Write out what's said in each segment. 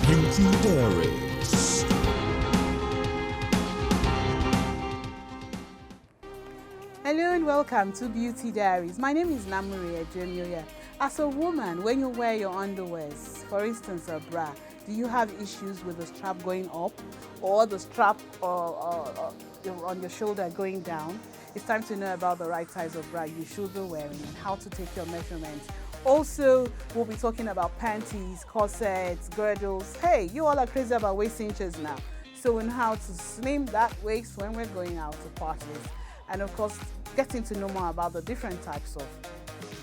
Beauty Diaries. Hello and welcome to Beauty Diaries. My name is Lingerie. As a woman, when you wear your underwears, for instance a bra, do you have issues with the strap going up or the strap on your shoulder going down? It's time to know about the right size of bra you should be wearing and how to take your measurements. Also, we'll be talking about panties, corsets, girdles. Hey, you all are crazy about waist cinchers now. So on how to slim that waist when we're going out to parties. And of course, getting to know more about the different types of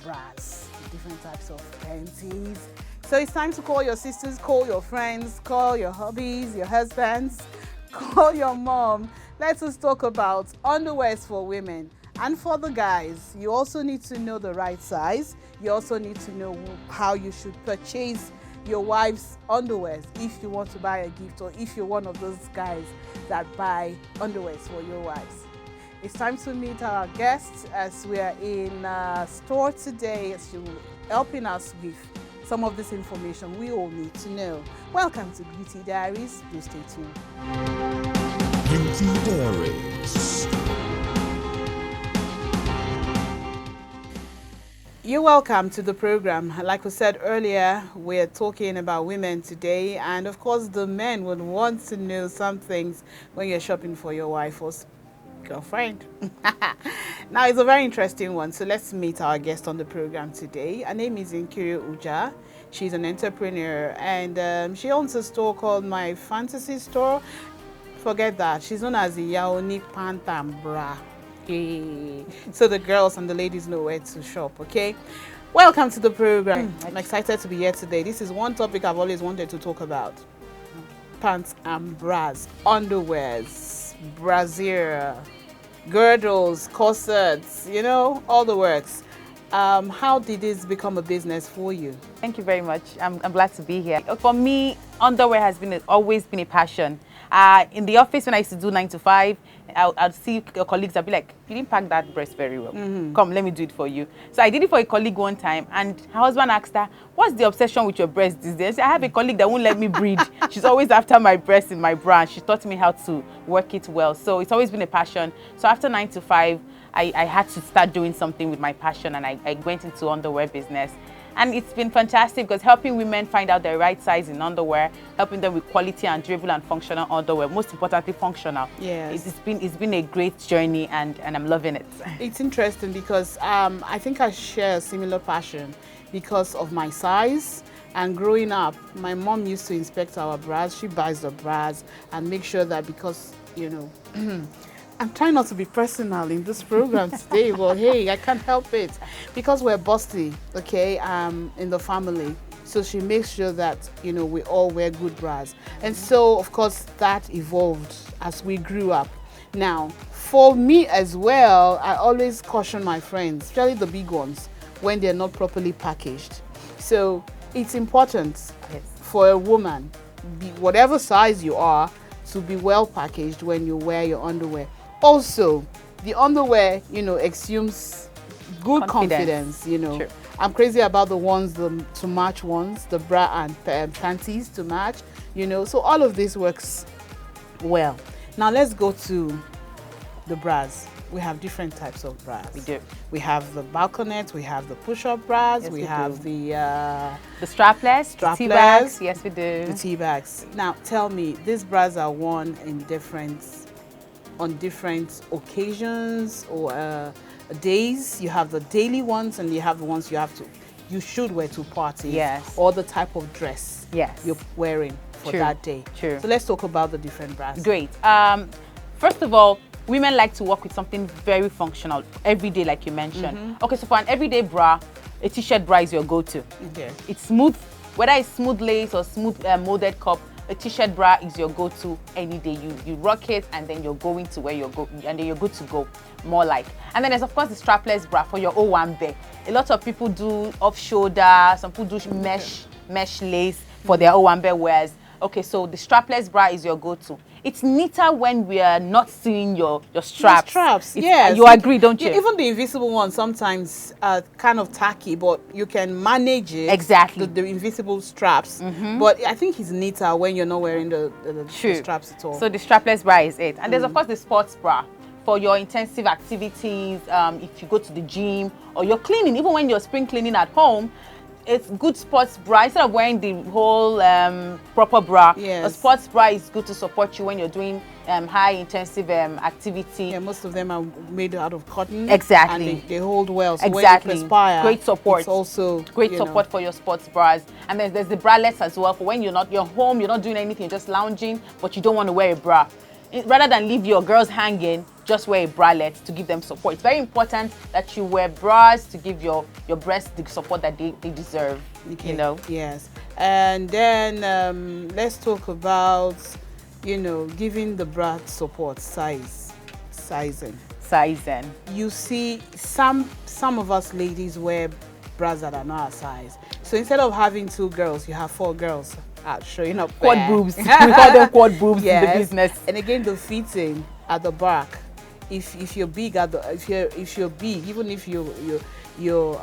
bras, the different types of panties. So it's time to call your sisters, call your friends, call your hubbies, your husbands, call your mom. Let us talk about underwears for women. And for the guys, you also need to know the right size. You also need to know how you should purchase your wife's underwears if you want to buy a gift or if you're one of those guys that buy underwears for your wives. It's time to meet our guests as we are in store today as you're helping us with some of this information we all need to know. Welcome to Beauty Diaries. Do stay tuned. Beauty Diaries. You're welcome to the program. Like we said earlier, we're talking about women today, and of course the men would want to know some things when you're shopping for your wife or girlfriend. Now it's a very interesting one, so let's meet our guest on the program today. Her name is Lingerie Uja. She's an entrepreneur and she owns a store called My Fantasy Store. Forget that, she's known as the Yaoni Panty Bra. Hey. So the girls and the ladies know where to shop, okay? Welcome to the program. I'm excited to be here today. This is one topic I've always wanted to talk about. Pants and bras, underwears, brassiere, girdles, corsets, you know, all the works. How did this become a business for you? Thank you very much. I'm glad to be here. For me, underwear has always been a passion. In the office, when I used to do 9 to 5, I'd see your colleagues. I'd be like, "You didn't pack that breast very well. Come, let me do it for you." So I did it for a colleague one time, and her husband asked her, "What's the obsession with your breast these days?" I have a colleague that won't let me breathe. She's always after my breast in my bra. She taught me how to work it well. So it's always been a passion. So after 9 to 5, I had to start doing something with my passion, and I went into underwear business. And it's been fantastic because helping women find out their right size in underwear, helping them with quality and durable and functional underwear, most importantly functional. Yes. It's been a great journey and I'm loving it. It's interesting because I think I share a similar passion because of my size. And growing up, my mom used to inspect our bras. She buys the bras and make sure that because, you know, I'm trying not to be personal in this program today, but hey, I can't help it. Because we're busty, okay, in the family. So she makes sure that, you know, we all wear good bras. And so, of course, that evolved as we grew up. Now, for me as well, I always caution my friends, especially the big ones, when they're not properly packaged. So it's important for a woman, whatever size you are, to be well packaged when you wear your underwear. Also, the underwear, you know, exudes good confidence, you know. Sure. I'm crazy about the ones, the to match ones, the bra and panties to match, you know. So all of this works well. Now let's go to the bras. We have different types of bras. We do. We have the balconets, we have the push-up bras, Yes, we we have do. the strapless, tea bags. Yes, we do. the tea bags. Now tell me, these bras are worn in on different occasions or days. You have the daily ones and you have the ones you should wear to parties. Yes. Or the type of dress you're wearing for True. that day. True. So let's talk about the different bras. Great. First of all, women like to work with something very functional, everyday, like you mentioned. Okay, so for an everyday bra, a t-shirt bra is your go-to. Okay. It's smooth, whether it's smooth lace or smooth molded cup, a t-shirt bra is your go-to any day. You rock it and then you're going to where and then you're good to go, more like. And then there's of course the strapless bra for your owambe. A lot of people do off-shoulder, some people do mesh lace for their owambe wears. Okay, so the strapless bra is your go-to. it's neater when we are not seeing your straps. Straps, It's, yes. you agree, don't you? Yeah, even the invisible ones sometimes are kind of tacky, but you can manage it. Exactly. The invisible straps. But I think it's neater when you're not wearing the straps at all. So the strapless bra is it. And there's of course the sports bra for your intensive activities, if you go to the gym or you're cleaning, even when you're spring cleaning at home. It's good sports bra. Instead of wearing the whole proper bra, a sports bra is good to support you when you're doing high intensive activity. Yeah, most of them are made out of cotton. Exactly. And they hold well. So exactly. when you perspire, great support. It's also great support for your sports bras. And then there's the bralettes as well for when you're home, you're not doing anything, you're just lounging, but you don't want to wear a bra. Rather than leave your girls hanging, just wear a bralette to give them support. It's very important that you wear bras to give your breasts the support that they deserve. Okay. You know. Yes. And then let's talk about, giving the bra support, sizing. You see, some of us ladies wear bras that are not our size. So instead of having 2 girls, you have 4 girls showing up. Quad boobs. We call them quad boobs in the business. And again, the fitting at the back. If you're big if you're big, even if you're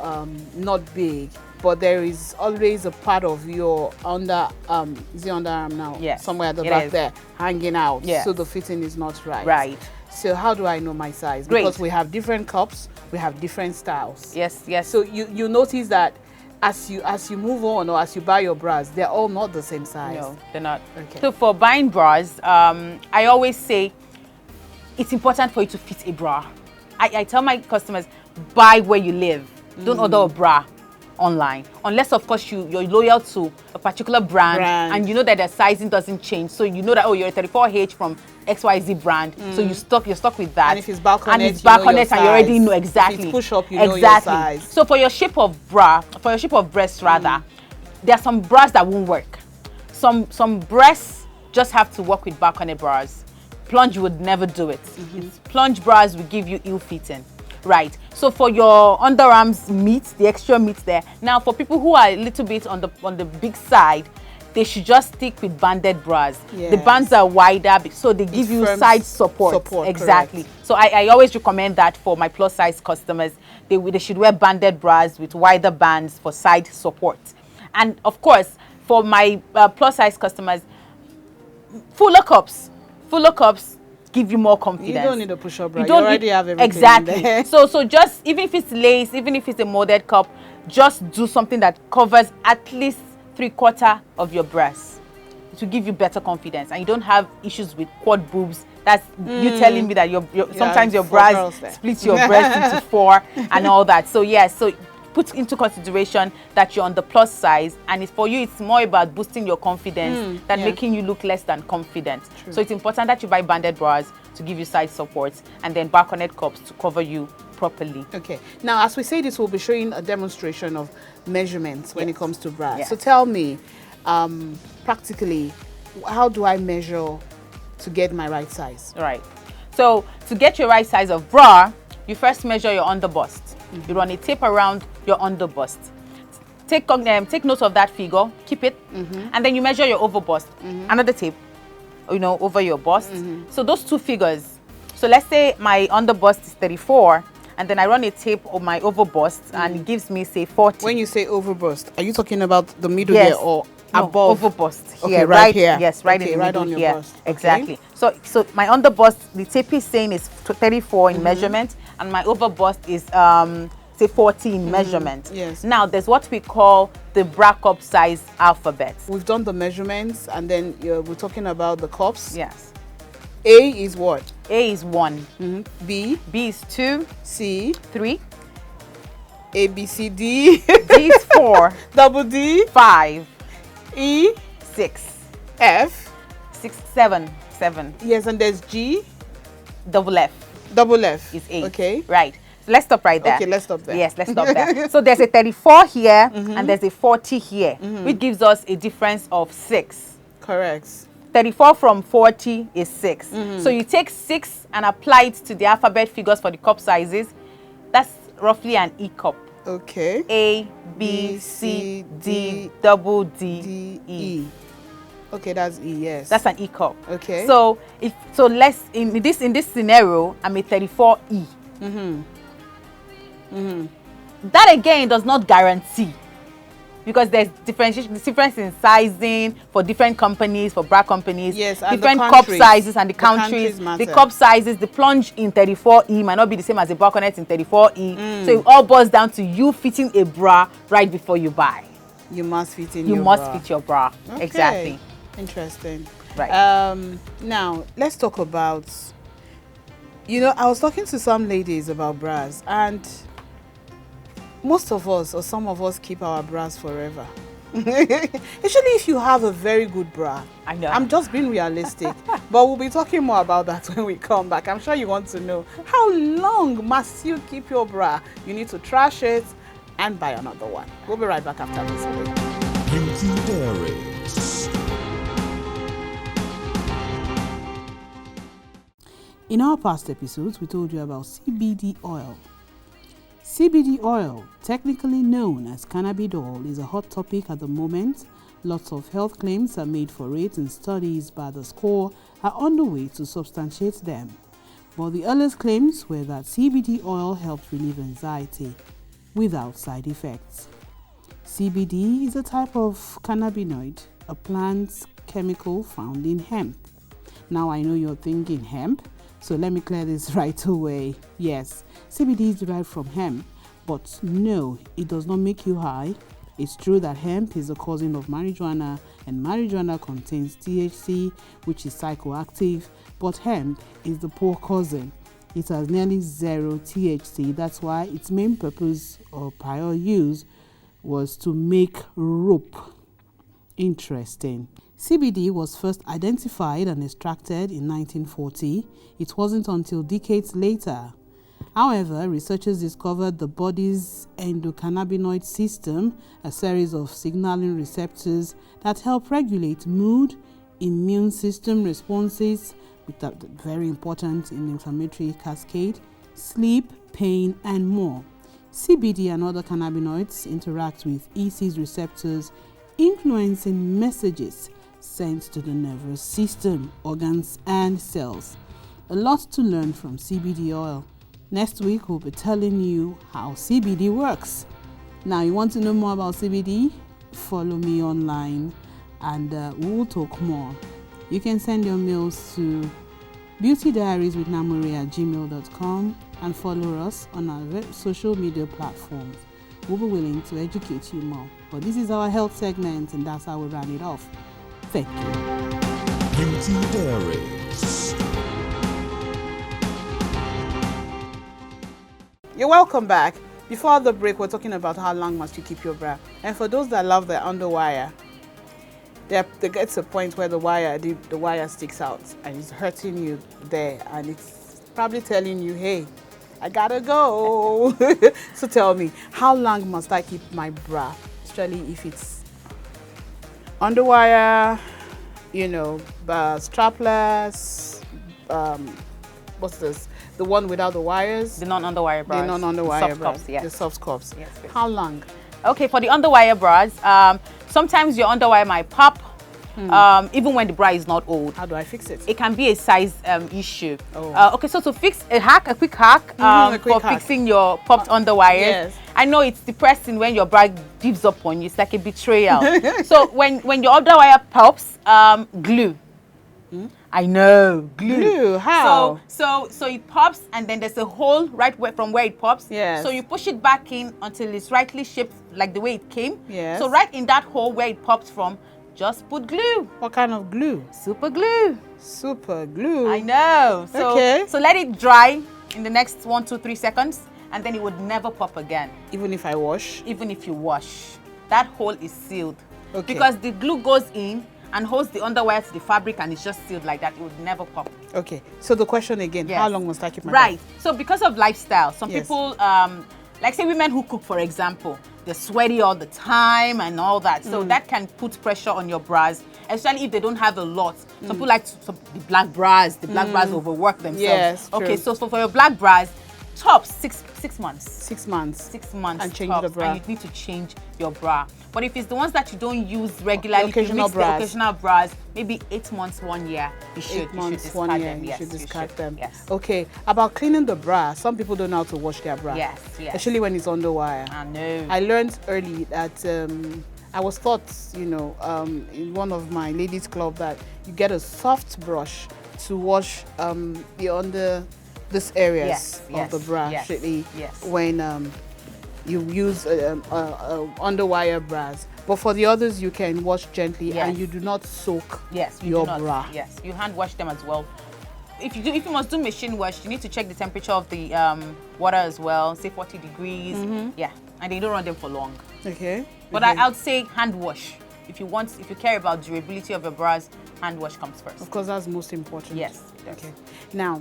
not big, but there is always a part of your is the underarm now? Yes. Somewhere at the back there hanging out. Yes. So the fitting is not right. Right. So how do I know my size? Great. Because we have different cups, we have different styles. Yes. So you notice that as you move on or as you buy your bras, they're all not the same size. No, they're not. Okay. So for buying bras, I always say it's important for you to fit a bra. I tell my customers, buy where you live. Don't order a bra online, unless of course you're loyal to a particular brand and you know that the sizing doesn't change. So you know that, oh, you're a 34H from XYZ brand, so you're stuck with that. And if it's balconette, and you already know exactly. If it's push up, you know your size. So for your shape of breast rather, there are some bras that won't work. Some breasts just have to work with balconette bras. Plunge would never do it. Plunge bras will give you ill fitting. Right. So for your underarms meat, the extra meat there. Now for people who are a little bit on the big side, they should just stick with banded bras. Yes. The bands are wider, so they give you side support. Exactly. Correct. So I always recommend that for my plus size customers. They should wear banded bras with wider bands for side support. And of course, for my plus size customers, fuller cups give you more confidence. You don't need a push-up bra. You already have everything. Exactly. There. So just, even if it's lace, even if it's a molded cup, just do something that covers at least 3/4 of your breast to give you better confidence, and you don't have issues with quad boobs. That's you telling me that sometimes your bras split your breast into 4 and all that. So yes, so put into consideration that you're on the plus size, and for you it's more about boosting your confidence than making you look less than confident. True. So it's important that you buy banded bras to give you side support, and then balconette cups to cover you properly. Okay. Now, as we say this, we'll be showing a demonstration of measurements when it comes to bras. Yes. So tell me, practically, how do I measure to get my right size? Right. So to get your right size of bra, you first measure your underbust. You run a tape around your underbust. Take note of that figure, keep it, and then you measure your overbust. Another tape, over your bust. So those 2 figures. So let's say my underbust is 34, and then I run a tape on my overbust, and it gives me, say, 40. When you say overbust, are you talking about the middle here or above? Overbust. Okay, here, right here. Yes, right in the right middle on your here. bust. Exactly. Okay. So my underbust, the tape is saying is 34 in measurement, and my overbust is say 40 in measurement. Yes. Now there's what we call the bra cup size alphabet. We've done the measurements, and then we're talking about the cups. Yes. A is what? A is 1. B. B is 2. C. 3. A, B, C, D. D is 4. Double D. 5. E. 6. F. 6, 7. 7. Yes, and there's G. Double F. Double F. Is 8. Okay. Right. So let's stop right there. Okay, let's stop there. Yes, let's stop there. So there's a 34 here and there's a 40 here, which gives us a difference of 6. Correct. 34 from 40 is 6. So you take 6 and apply it to the alphabet figures for the cup sizes. That's roughly an E cup. Okay. A, B, C, D, double D, E. Okay, that's E, yes. That's an E cup. Okay. So let's in this scenario, I'm a 34E. That again does not guarantee, because there's difference in sizing for different companies, for bra companies. Yes, and different the cup countries. sizes and the The countries. countries matter. The cup sizes, the plunge in 34E might not be the same as the balconette in 34E. So it all boils down to you fitting a bra right before you buy. You must fit in You your must bra. fit your bra. Okay. Exactly. Interesting. Right. Now, let's talk about, I was talking to some ladies about bras, and most of us, or some of us, keep our bras forever. Especially if you have a very good bra. I know. I'm just being realistic. But we'll be talking more about that when we come back. I'm sure you want to know, how long must you keep your bra? You need to trash it and buy another one. We'll be right back after this break. Beauty Diaries. In our past episodes, we told you about CBD oil. CBD oil, technically known as cannabidiol, is a hot topic at the moment. Lots of health claims are made for it, and studies by the score are underway to substantiate them. But the earliest claims were that CBD oil helps relieve anxiety without side effects. CBD is a type of cannabinoid, a plant chemical found in hemp. Now I know you're thinking hemp, so let me clear this right away. Yes, CBD is derived from hemp, but no, it does not make you high. It's true that hemp is a cousin of marijuana, and marijuana contains THC, which is psychoactive, but hemp is the poor cousin. It has nearly zero THC. That's why its main purpose or prior use was to make rope. Interesting. CBD was first identified and extracted in 1940. It wasn't until decades later. However, researchers discovered the body's endocannabinoid system, a series of signaling receptors that help regulate mood, immune system responses, which are very important in inflammatory cascade, sleep, pain, and more. CBD and other cannabinoids interact with EC's receptors, influencing messages sent to the nervous system, organs, and cells. A lot to learn from CBD oil. Next week, we'll be telling you how CBD works. Now, you want to know more about CBD? Follow me online and we'll talk more. You can send your mails to beautydiarieswithnamuri@gmail.com and follow us on our social media platforms. We'll be willing to educate you more. But this is our health segment, and that's how we run it off. Thank you. Beauty Diaries. You're welcome back. Before the break, we're talking about how long must you keep your bra. And for those that love the underwire, there gets a point where the wire sticks out and it's hurting you there, and it's probably telling you, hey, I gotta go. So tell me, how long must I keep my bra? Especially if it's underwire, strapless, what's this? The one without the wires? The non-underwire bras. The non-underwire soft bras. cups, yes. The soft cups. Yes, yes. How long? Okay, for the underwire bras, sometimes your underwire might pop, even when the bra is not old. How do I fix it? It can be a size issue. Oh. Okay, so to fix a quick hack fixing your popped underwires. Yes. I know it's depressing when your bra gives up on you. It's like a betrayal. So when your underwire pops, glue. I know, Glue, how? So it pops, and then there's a hole from where it pops. Yes. So you push it back in until it's rightly shaped like the way it came. Yes. So right in that hole where it popped from, just put glue. What kind of glue? Super glue. Super glue. I know. So, Okay. So let it dry in the next 1, 2, 3 seconds, and then it would never pop again. Even if I wash? Even if you wash, that hole is sealed. Okay. Because the glue goes in and holds the underwire to the fabric, and it's just sealed like that. It would never pop. Okay. So the question again, Yes. how long must I keep my Right. So because of lifestyle, some Yes. people, like say women who cook, for example, they're sweaty all the time and all that. So that can put pressure on your bras, especially if they don't have a lot. Some people like the black bras. The black bras overwork themselves. Yes, Okay, true. so for your black bras, top 6 months. 6 months. 6 months And change tops, the bra. and you need to change your bra. But if it's the ones that you don't use regularly, The occasional if you mix bras. the occasional bras, maybe 8 months, 1 year, you should 8 months, discard 1 year, them. you Yes, should discard them. Yes. Okay, about cleaning the bra. Some people don't know how to wash their bra. Yes, yes. Especially when it's under wire. I know. I learned early that I was taught, in one of my ladies' club that you get a soft brush to wash this areas Yes, of yes, the bra, yes, actually, yes. when you use underwire bras. But for the others, you can wash gently, Yes. and you do not soak Yes, you your do not. bra. Yes, you hand wash them as well. If you must do machine wash, you need to check the temperature of the water as well. Say 40 degrees. Yeah, and they don't run them for long. Okay. But okay. I would say hand wash. If you care about durability of your bras, hand wash comes first. Of course, that's most important. Yes. Okay. Now,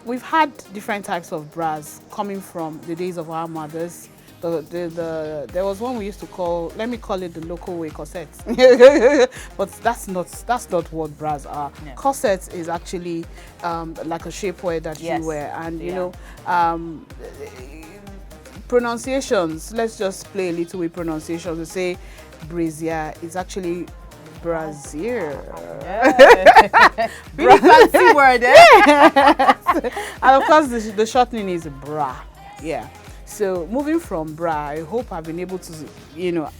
we've had different types of bras coming from the days of our mothers. There was one we used to call, let me call it the local way corsets. But that's not what bras are. No. Corsets is actually like a shapewear that Yes. you wear, and Yeah. Pronunciations. Let's just play a little with pronunciations. We say brassiere. It's actually brassiere. Really fancy word, eh? And of course, the shortening is bra. Yeah. So moving from bra, I hope I've been able to,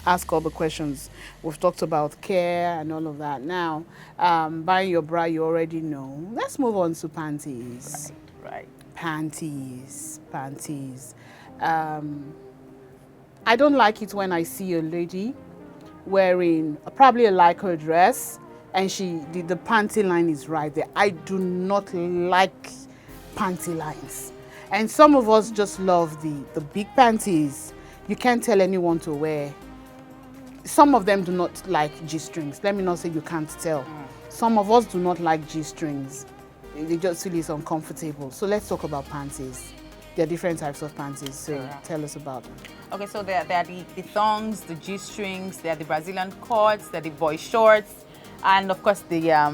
ask all the questions. We've talked about care and all of that. Now, buying your bra, you already know. Let's move on to panties. Right. Panties. I don't like it when I see a lady wearing probably a lycra dress and the panty line is right there. I do not like panty lines. And some of us just love the big panties. You can't tell anyone to wear. Some of them do not like G-strings. Let me not say you can't tell. Some of us do not like G-strings. They just feel it's uncomfortable. So let's talk about panties. There are different types of panties, so tell us about them. Okay, so there are the thongs, the G-strings, there are the Brazilian cords, there are the boy shorts, and of course the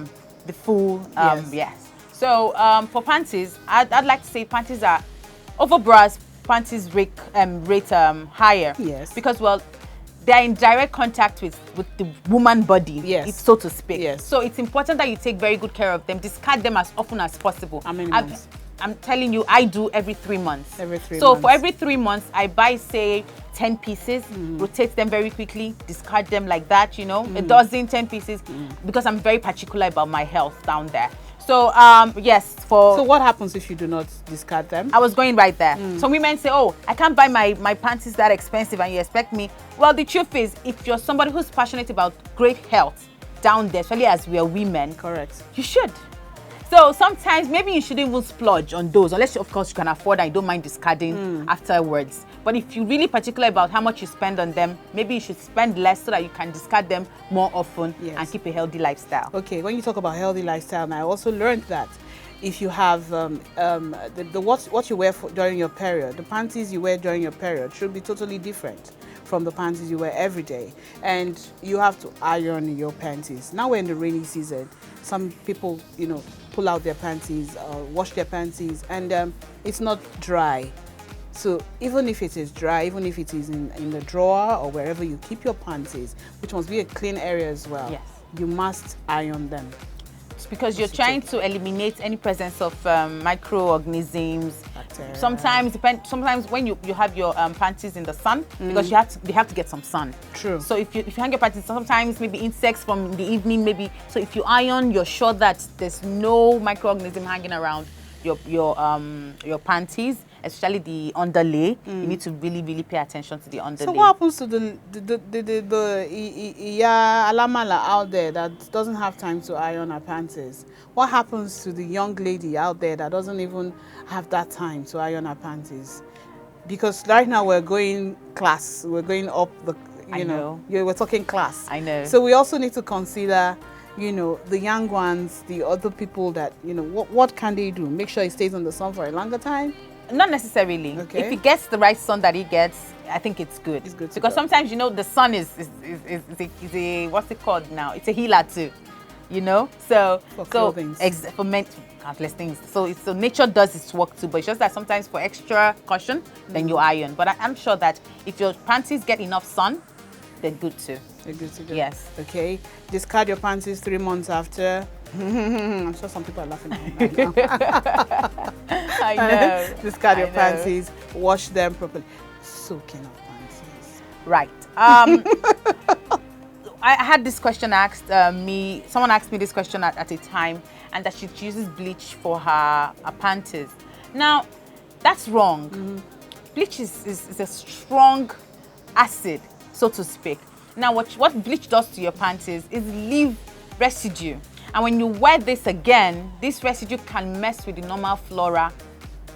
full, yes. So for panties, I'd like to say panties are, over bras, panties rate higher. Yes. Because, well, they're in direct contact with the woman body, yes, so to speak. Yes. So it's important that you take very good care of them, discard them as often as possible. How many months? I'm telling you, I do every 3 months. Every 3 So months. for every 3 months, I buy, say, 10 pieces, rotate them very quickly, discard them like that, a dozen, 10 pieces, because I'm very particular about my health down there. So, yes, So what happens if you do not discard them? I was going right there. Some women say, oh, I can't buy my panties that expensive and you expect me. Well, the truth is, if you're somebody who's passionate about great health down there, especially as we are women, Correct. you should. So sometimes maybe you shouldn't even splurge on those, unless of course you can afford and you don't mind discarding afterwards. But if you're really particular about how much you spend on them, maybe you should spend less so that you can discard them more often and keep a healthy lifestyle. Okay, when you talk about healthy lifestyle, I also learned that if you have what you wear during your period, the panties you wear during your period should be totally different from the panties you wear every day, and you have to iron your panties. Now we're in the rainy season. Some people, pull out their panties, wash their panties, and it's not dry. So even if it is dry, even if it is in the drawer or wherever you keep your panties, which must be a clean area as well, Yes. you must iron them. It's because you're trying to eliminate any presence of microorganisms. Bacteria. Sometimes when you have your panties in the sun, because they have to get some sun. True. So if you hang your panties, sometimes maybe insects from the evening, maybe. So if you iron, you're sure that there's no microorganism hanging around your panties, especially the underlay. You need to really, really pay attention to the underlay. So what happens to the iya alamala out there that doesn't have time to iron her panties? What happens to the young lady out there that doesn't even have that time to iron her panties? Because right now we're going class, we're going up the, we're talking class. I know. So we also need to consider, the young ones, the other people that, what can they do? Make sure it stays in the sun for a longer time? Not necessarily. Okay. If he gets the right sun that he gets, I think it's good. It's good to because go. sometimes the sun is a what's it called now? It's a healer too. you know. So For clothing. for men, countless things. So nature does its work too, but it's just that sometimes for extra caution, then you iron. But I'm sure that if your panties get enough sun, they're good too. They're good to go. Yes. Okay. Discard your panties 3 months after. I'm sure some people are laughing at me right now. I know. Discard your I know. panties. Wash them properly. Soaking of panties. Right. I had this question asked me. Someone asked me this question at a time, and that she uses bleach for her panties. Now, that's wrong. Bleach is a strong acid, so to speak. Now, what bleach does to your panties is leave residue. And when you wear this again, this residue can mess with the normal flora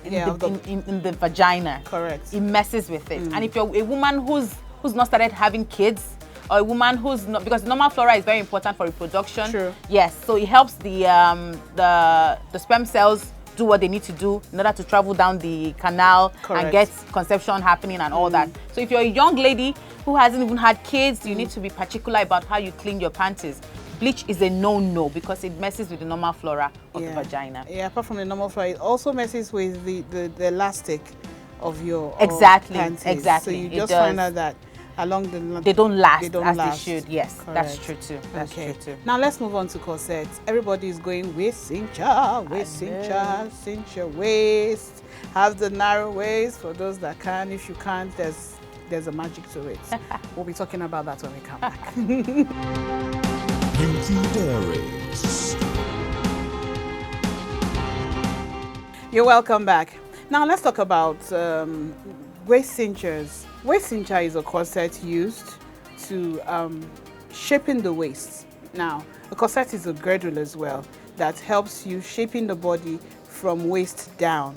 in the vagina. Correct. It messes with it. And if you're a woman who's not started having kids, or a woman who's not, because normal flora is very important for reproduction. True. Yes, so it helps the sperm cells do what they need to do in order to travel down the canal and get conception happening and all that. So if you're a young lady who hasn't even had kids, you need to be particular about how you clean your panties. Bleach is a no-no because it messes with the normal flora of the vagina. Yeah, apart from the normal flora, it also messes with the elastic of your panties. Exactly. So you just find out that along the they don't last as last. they should. Yes, Correct. that's true too. That's Okay. true too. Now let's move on to corsets. Everybody is going waist cincher, cinch your waist. Have the narrow waist for those that can. If you can't, there's a magic to it. We'll be talking about that when we come back. Beauty Diaries. You're welcome back. Now let's talk about waist cinchers. Waist cincher is a corset used to shaping the waist. Now, a corset is a girdle as well that helps you shaping the body from waist down.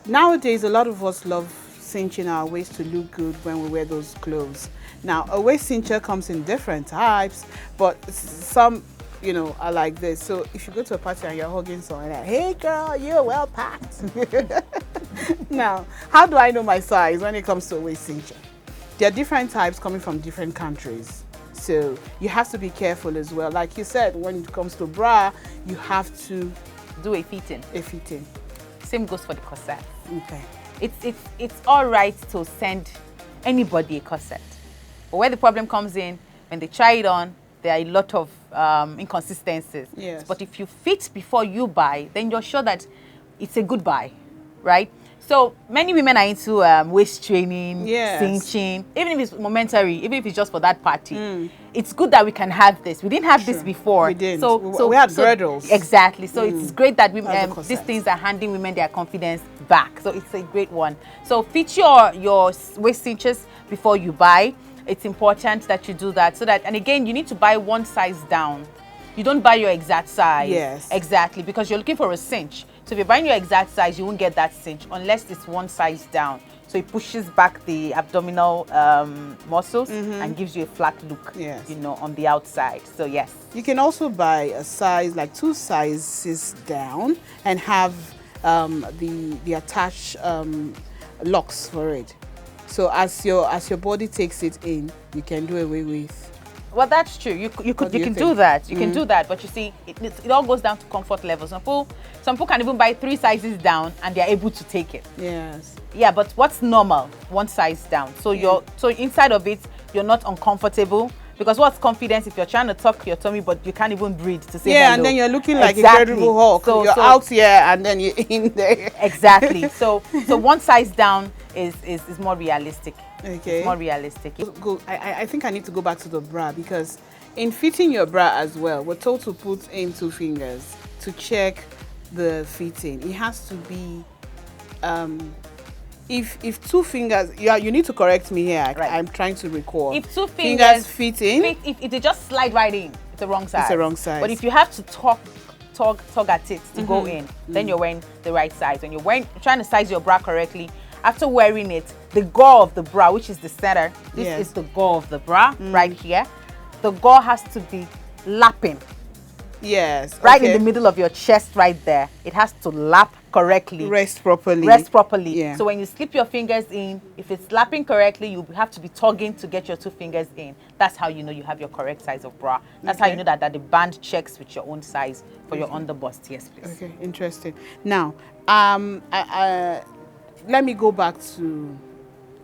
Nowadays, a lot of us love cinching our waist to look good when we wear those clothes. Now, a waist cincher comes in different types, but some, you know, are like this. So if you go to a party and you're hugging someone like, hey girl, you're well packed. Now, how do I know my size when it comes to a waist cincher? There are different types coming from different countries. So you have to be careful as well. Like you said, when it comes to bra, you have to Do a fitting. Same goes for the corset. Okay. It's all right to send anybody a corset. But where the problem comes in, when they try it on, there are a lot of inconsistencies. Yes. But if you fit before you buy, then you're sure that it's a good buy, right? So many women are into waist training, cinching, even if it's momentary, even if it's just for that party. It's good that we can have this. We didn't have this before. We didn't. So we had girdles. Exactly. So it's great that As these things are handing women their confidence back. So it's a great one. So fit your waist cinches before you buy. It's important that you do that. So that, and again, you need to buy one size down. You don't buy your exact size. Yes. Exactly, because you're looking for a cinch. So if you're buying your exact size, you won't get that cinch unless it's one size down. So it pushes back the abdominal muscles and gives you a flat look, you know, on the outside. So yes. You can also buy a size, like 2 sizes down, and have the attached locks for it. So as your body takes it in, you can do away with. Well, that's true. You can do that. You can do that. But you see, it all goes down to comfort levels. Some people can even buy 3 sizes down and they're able to take it. Yes. Yeah, but what's normal? 1 size down. So so inside of it, you're not uncomfortable. Because what's confidence if you're trying to tuck your tummy but you can't even breathe to say hello? And then you're looking like a incredible Hulk. So you're out here and then you're in there. Exactly. So 1 size down is more realistic. Okay. It's more realistic. I think I need to go back to the bra, because in fitting your bra as well, we're told to put in 2 fingers to check the fitting. It has to be if 2 fingers, you need to correct me here. Right. I'm trying to recall. If 2 fingers fit in, if they just slide right in, it's the wrong size. It's the wrong size. But if you have to tug at it to go in, then you're wearing the right size. When you're trying to size your bra correctly, after wearing it, the gore of the bra, which is the center, this is the gore of the bra right here. The gore has to be lapping Yes. Right okay. in the middle of your chest right there. It has to lap correctly. Rest properly. Rest properly. Yeah. So when you slip your fingers in, if it's lapping correctly, you have to be tugging to get your 2 fingers in. That's how you know you have your correct size of bra. That's how you know that the band checks with your own size for your underbust. Yes, please. Okay, interesting. Now, let me go back to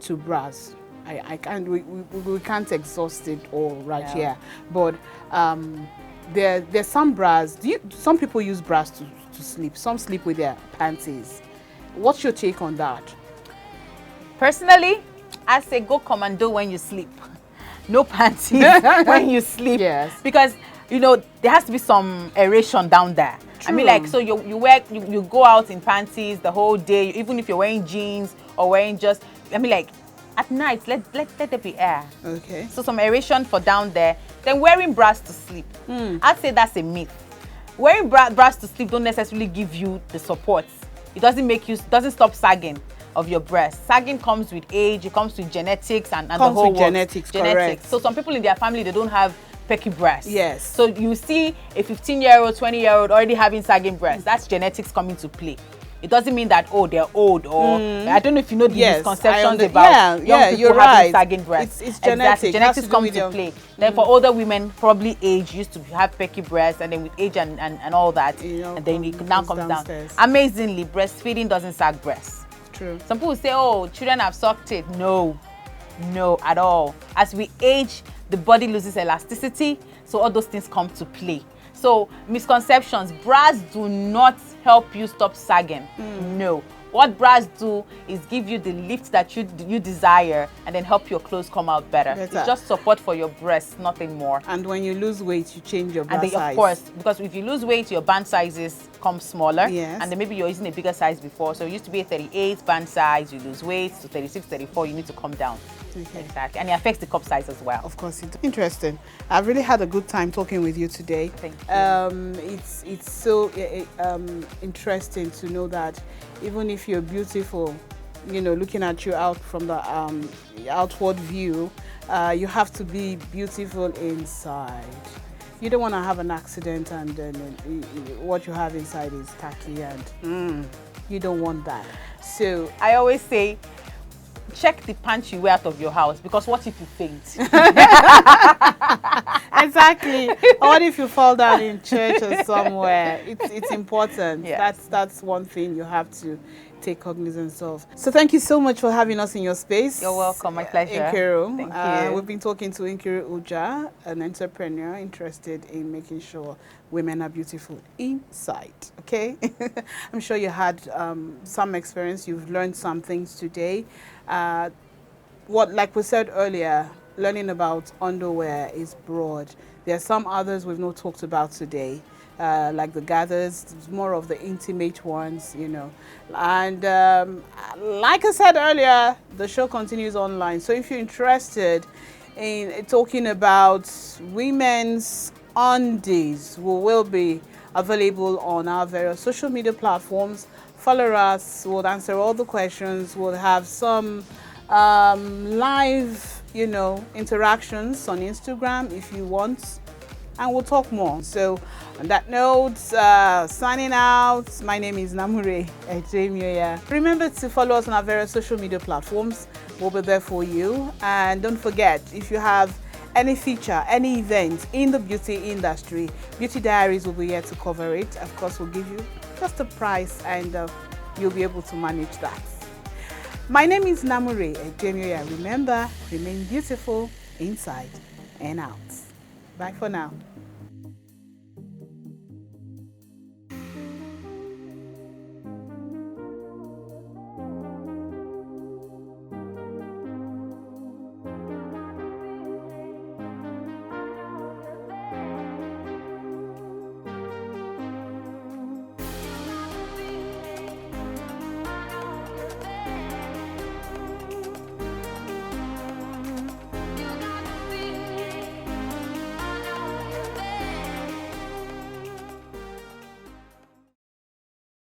bras. I can't we can't exhaust it all right here, but there's some bras. Some people use bras to sleep. Some sleep with their panties. What's your take on that? Personally, I say go commando when you sleep. No panties when you sleep. Yes. Because there has to be some aeration down there. True. I mean, like, so you go out in panties the whole day, even if you're wearing jeans or wearing just, I mean, like, at night, let there be air. Okay. So some aeration for down there. Then wearing bras to sleep. I'd say that's a myth. Wearing bras to sleep don't necessarily give you the support. It doesn't stop sagging of your breast. Sagging comes with age, it comes with genetics and the whole works. Genetics, correct. So some people in their family, they don't have pecky breasts. Yes. So you see a 15-year-old, 20-year-old already having sagging breasts. That's genetics coming to play. It doesn't mean that, they're old, or I don't know if you know the misconceptions about young people you're having sagging breasts. It's genetics. Exactly. Genetics come to play. Then for older women, probably age used to have pecky breasts, and then with age and all that, and then it now comes down. Amazingly, breastfeeding doesn't sag breasts. True. Some people say, children have sucked it. No, at all. As we age, the body loses elasticity, so all those things come to play. So misconceptions, bras do not help you stop sagging. No. What bras do is give you the lift that you desire, and then help your clothes come out better. It's just support for your breasts, nothing more. And when you lose weight, you change your bra size. Of course, because if you lose weight, your band sizes come smaller. Yes. And then maybe you're using a bigger size before. So it used to be a 38 band size, you lose weight to 36, 34, you need to come down. Okay. Exactly. And it affects the cup size as well. Of course, it's interesting. I've really had a good time talking with you today. Thank you. It's so interesting to know that even if you're beautiful, looking at you out from the outward view, you have to be beautiful inside. You don't want to have an accident and what you have inside is tacky, and you don't want that. So I always say, check the pants you wear out of your house, because what if you faint? Exactly. Or what if you fall down in church or somewhere? It's important. Yes. That's one thing you have to take cognizance of. So thank you so much for having us in your space. You're welcome. My pleasure. Nkiru. Thank you. We've been talking to Nkiru Uja, an entrepreneur interested in making sure women are beautiful inside. Okay. I'm sure you had some experience. You've learned some things today. Like we said earlier, learning about underwear is broad. There are some others we've not talked about today, like the gathers, more of the intimate ones, And like I said earlier, the show continues online. So if you're interested in talking about women's undies, we will be available on our various social media platforms. Follow us. We'll answer all the questions. We'll have some live, interactions on Instagram if you want, and we'll talk more. So on that note, signing out, my name is Namure Ejemioya. Remember to follow us on our various social media platforms. We'll be there for you. And don't forget, if you have any feature, any event in the beauty industry, Beauty Diaries will be here to cover it. Of course, we'll give you just a price, and you'll be able to manage that. My name is Namure Ejemioya. Remember, remain beautiful inside and out. Bye for now.